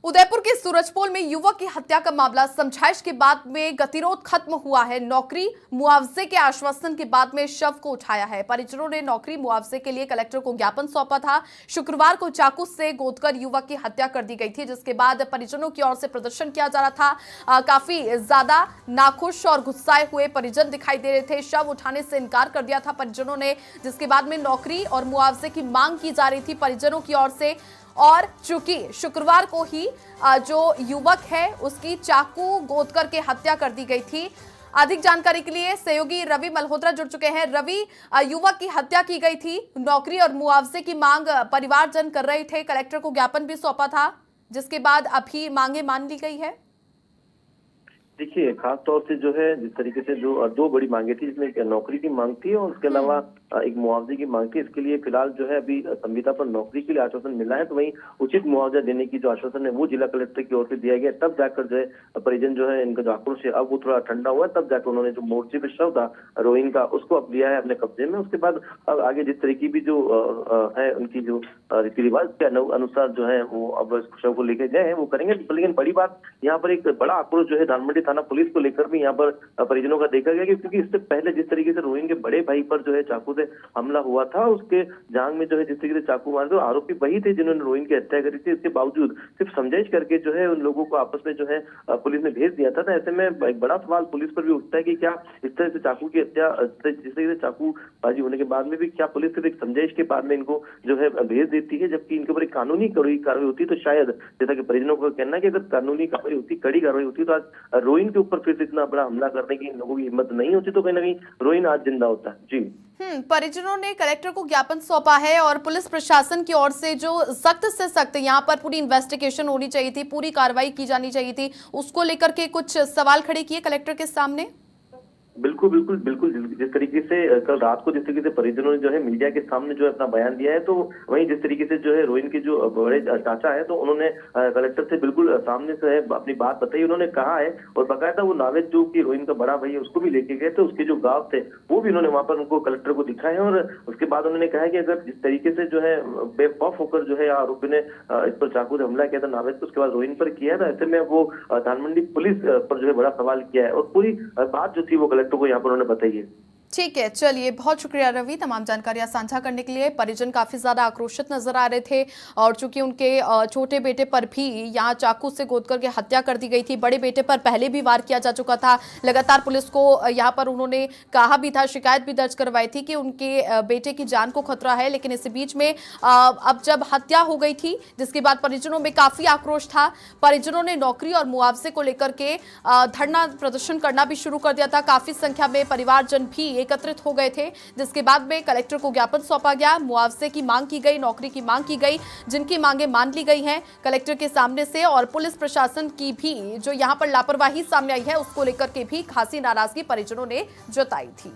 उदयपुर के सूरजपोल में युवक की हत्या का मामला समझाइश के बाद में गतिरोध खत्म हुआ है। नौकरी मुआवजे के आश्वासन के बाद में शव को उठाया है। परिजनों ने नौकरी मुआवजे के लिए कलेक्टर को ज्ञापन सौंपा था। शुक्रवार को चाकू से गोदकर युवक की हत्या कर दी गई थी, जिसके बाद परिजनों की ओर से प्रदर्शन किया जा रहा था। काफी ज्यादा नाखुश और गुस्साए हुए परिजन दिखाई दे रहे थे। शव उठाने से इनकार कर दिया था परिजनों ने, जिसके बाद में नौकरी और मुआवजे की मांग की जा रही थी परिजनों की ओर से। और चूंकि शुक्रवार को ही जो युवक है उसकी चाकू गोद करके हत्या कर दी गई थी। अधिक जानकारी के लिए सहयोगी रवि मल्होत्रा जुड़ चुके हैं। रवि, युवक की हत्या की गई थी, नौकरी और मुआवजे की मांग परिवारजन कर रहे थे, कलेक्टर को ज्ञापन भी सौंपा था, जिसके बाद अभी मांगे मान ली गई है। देखिए, खास तौर से जो है जिस तरीके से जो दो बड़ी मांगे थी, जिसमें एक नौकरी की मांग थी और उसके अलावा एक मुआवजे की मांग थी। इसके लिए फिलहाल जो है अभी संविदा पर नौकरी के लिए आश्वासन मिला है, तो वहीं उचित मुआवजा देने की जो आश्वासन है वो जिला कलेक्टर की ओर से दिया गया। तब जाकर जो है परिजन जो है इनका जो आक्रोश है अब वो थोड़ा ठंडा हुआ है। तब जाकर उन्होंने जो मोर्चे पे शव था रोहिन का, उसको अब लिया है अपने कब्जे में। उसके बाद अब आगे जिस तरीके की जो है उनकी जो रीति रिवाज के अनुसार जो है वो अब शव को लेकर गए हैं वो करेंगे। लेकिन बड़ी बात यहाँ पर एक बड़ा आक्रोश जो है धानमंडी थाना पुलिस को लेकर भी यहाँ पर परिजनों का देखा गया, क्योंकि इससे पहले जिस तरीके से रोहिन के बड़े भाई पर जो है चाकू से हमला हुआ था, उसके जांग में जो है जिस तरीके से चाकू मारे, तो आरोपी वही थे जिन्होंने रोहिन की हत्या करी थी। इसके बावजूद सिर्फ समझाइश करके जो है उन लोगों को आपस में जो है पुलिस ने भेज दिया था। तो ऐसे में एक बड़ा सवाल पुलिस पर भी उठता है कि क्या इस तरह से चाकू की हत्या, जिस तरीके से चाकूबाजी होने के बाद में भी क्या पुलिस सिर्फ एक समझाइश के बाद में इनको जो है भेज देती है, जबकि इनके ऊपर एक कानूनी कार्रवाई होती तो शायद, जैसा कि परिजनों का कहना है कि अगर कानूनी कार्रवाई होती, कड़ी कार्रवाई होती, तो आज रोहिन के ऊपर फिर से इतना बड़ा हमला करने की इन लोगों की हिम्मत नहीं होती, तो कहीं ना कहीं रोहिन आज जिंदा होता है। जी, परिजनों ने कलेक्टर को ज्ञापन सौंपा है और पुलिस प्रशासन की ओर से जो सख्त से सख्त यहाँ पर पूरी इन्वेस्टिगेशन होनी चाहिए थी, पूरी कार्रवाई की जानी चाहिए थी, उसको लेकर के कुछ सवाल खड़े किए कलेक्टर के सामने। बिल्कुल बिल्कुल बिल्कुल जिस तरीके से कल रात को जिस तरीके से परिजनों ने जो है मीडिया के सामने जो है अपना बयान दिया है, तो वहीं जिस तरीके से जो है रोहिन के जो बड़े चाचा है, तो उन्होंने कलेक्टर से बिल्कुल सामने से है अपनी बात बताई। उन्होंने कहा है और बकायदा वो नावेद जो कि रोहिन का बड़ा भाई है उसको भी लेके गए थे, उसके जो गाँव थे वो भी उन्होंने वहां पर उनको कलेक्टर को दिखाए। और उसके बाद उन्होंने कहा कि अगर जिस तरीके से जो है बेखौफ होकर जो है आरोपी ने इस पर चाकू से हमला किया था नावेद को, उसके बाद रोहिन पर किया था, ऐसे में वो धानमंडी पुलिस पर जो है बड़ा सवाल किया है और पूरी बात जो थी वो कलेक्टर को यहाँ पर उन्होंने बताई है। ठीक है, चलिए, बहुत शुक्रिया रवि तमाम जानकारियां साझा करने के लिए। परिजन काफी ज्यादा आक्रोशित नजर आ रहे थे और चूंकि उनके छोटे बेटे पर भी यहाँ चाकू से गोद करके हत्या कर दी गई थी, बड़े बेटे पर पहले भी वार किया जा चुका था। लगातार पुलिस को यहाँ पर उन्होंने कहा भी था, शिकायत भी दर्ज करवाई थी कि उनके बेटे की जान को खतरा है। लेकिन इसी बीच में अब जब हत्या हो गई थी, जिसके बाद परिजनों में काफी आक्रोश था, परिजनों ने नौकरी और मुआवजे को लेकर के धरना प्रदर्शन करना भी शुरू कर दिया था। काफी संख्या में परिवारजन भी एकत्रित हो गए थे, जिसके बाद में कलेक्टर को ज्ञापन सौंपा गया, मुआवजे की मांग की गई, नौकरी की मांग की गई, जिनकी मांगे मान ली गई हैं कलेक्टर के सामने से। और पुलिस प्रशासन की भी जो यहां पर लापरवाही सामने आई है उसको लेकर के भी खासी नाराजगी परिजनों ने जताई थी।